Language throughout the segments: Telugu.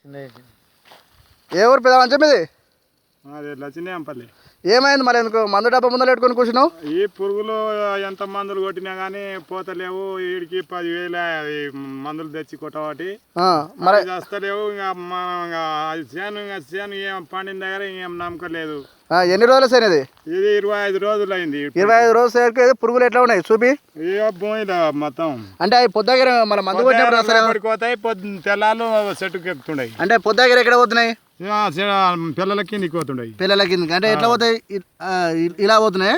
ఏ ఊరు పెద్ద మంచం ఇది? అది లచ్చినేంపల్లి. ఏమైంది మరి? ఎందుకు మందు డబ్బా ముందర పెట్టుకొని కూర్చున్నావు? ఈ పురుగులు ఎంత మందులు కొట్టినా కానీ పోతలేవు. వీడికి 10,000 మందులు తెచ్చి కొట్టబట్టి మరి వస్తలేవు. ఇంకా చేను ఏం పండిన దగ్గర ఏం నమ్మకం లేదు. ఎన్ని రోజులు సేనది? ఇది 25 రోజులు అయింది. 25 రోజులు సేనకి పురుగులు ఎట్లా ఉన్నాయి చూపి? పోయిన మొత్తం అంటే అవి పొద్దుగర మన మందు కొట్టినప్పుడు పోతాయి, తెల్లాలు చెట్టుకి ఎక్కుతున్నాయి. అంటే పొద్దుగర ఎక్కడ పోతున్నాయి? పిల్లల కిందకి పోతున్నాయి. పిల్లల కిందకి అంటే ఎట్లా పోతాయి? ఇలా పోతున్నాయి.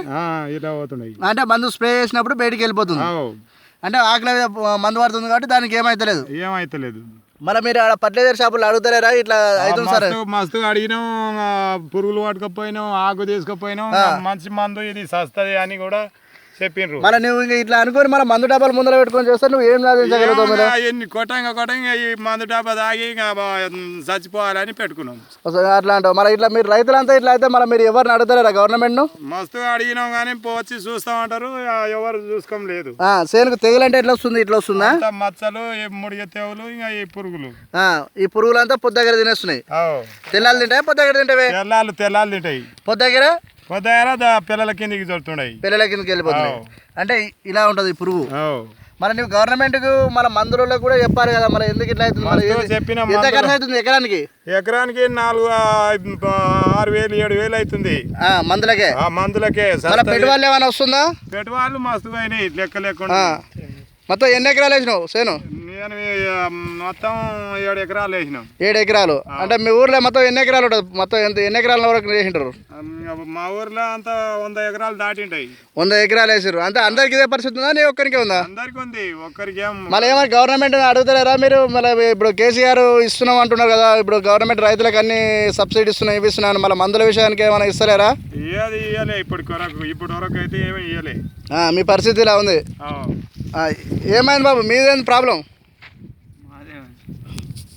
ఇలా పోతున్నాయి అంటే మందు స్ప్రే చేసినప్పుడు బయటికి వెళ్ళిపోతుంది. అంటే ఆకలి మందు పడుతుంది కాబట్టి దానికి ఏమైతలేదు. మరి మీరు ఆడ ఫర్టిలైజర్ షాపులు అడుగుతారా? ఇట్లా అవుతుంది సార్. మస్తు అడిగినాం, పురుగులు పట్టుకపోయినాం, ఆకు తీసుకుపోయినాం, మంచి మందు ఇది సస్తది అని కూడా చెప్పిండ్రు. మరి నువ్వు ఇట్లా అనుకోని మన మందు డబ్బాలు ముందర పెట్టుకొని చేస్తే నువ్వు ఏం సాధించగలుగుతావు? ఎన్ని కొట్టంగా ఈ మందు డబ్బా తాగి చచ్చిపోవాలని పెట్టుకున్నాం. అట్లా అంటావు. మరి ఇట్లా మీరు రైతులంతా ఇట్లా అయితే మరి మీరు ఎవరిని అడుగుతారా గవర్నమెంట్ ను? మస్తు అడిగినాం కానీ వచ్చి చూస్తామంటారు, ఎవరు చూసుకోం లేదు. సేనుకు తెగులంటే ఎట్లా వస్తుంది? ఇట్లా వస్తుందా? మచ్చలు, ముడిగ తెగులు, ఇంకా ఈ పురుగులు. ఈ పురుగులు అంతా పొద్దుగర తినేస్తున్నాయి. తెల్లాలు తింటాయి, పొద్దుగర తింటాయి. తెల్లాలు తింటాయి. పొద్దుగర పిల్లల కిందకి చదువుతున్నాయి. పిల్లల కిందకి వెళ్ళిపోతున్నాయి. అంటే ఇలా ఉంటది పురుగు. మరి నువ్వు గవర్నమెంట్ కు మన మందులలో కూడా చెప్పాలి కదా, మరి ఎందుకు ఇట్లా అవుతుంది? ఎంత ఖర్చు అవుతుంది ఎకరానికి? ఎకరానికి 6,000 7,000 అవుతుంది మందులకే. పెట్టుబడులు ఏమైనా వస్తుందా? పెట్టుబడులు మస్తుగా అయినాయి లెక్క లేకుండా. మొత్తం ఎన్ని ఎకరాలు వేసినావు సేను? నేను మొత్తం 7 ఎకరాలు వేసినాం. 7 ఎకరాలు అంటే మీ ఊర్లో మొత్తం ఎన్ని ఎకరాలు ఉంటుంది? మొత్తం ఎన్ని ఎకరాల వరకు వేసింటారు? మా ఊర్లో అంతా 100 ఎకరాలు దాటింటాయి. 100 ఎకరాలు వేసారు. అంటే అందరికి ఇదే పరిస్థితి ఉందా? నీ ఒక్కరికి ఉందా? అందరికి ఉంది, ఒక్కరికి. మళ్ళీ ఏమైనా గవర్నమెంట్ అడుగుతారా మీరు? మళ్ళీ ఇప్పుడు కేసీఆర్ ఇస్తున్నాం అంటున్నారు కదా, ఇప్పుడు గవర్నమెంట్ రైతులకు అన్ని సబ్సిడీ ఇస్తున్నాయి, ఇవి ఇస్తున్నాను, మళ్ళీ మందుల విషయానికి ఏమైనా ఇస్తలేరా? ఇవ్వలే ఇప్పటి వరకు అయితే ఏమీ ఇవ్వలే. మీ పరిస్థితి ఇలా ఉంది. ఏమైంది బాబు, మీదేంది ప్రాబ్లం?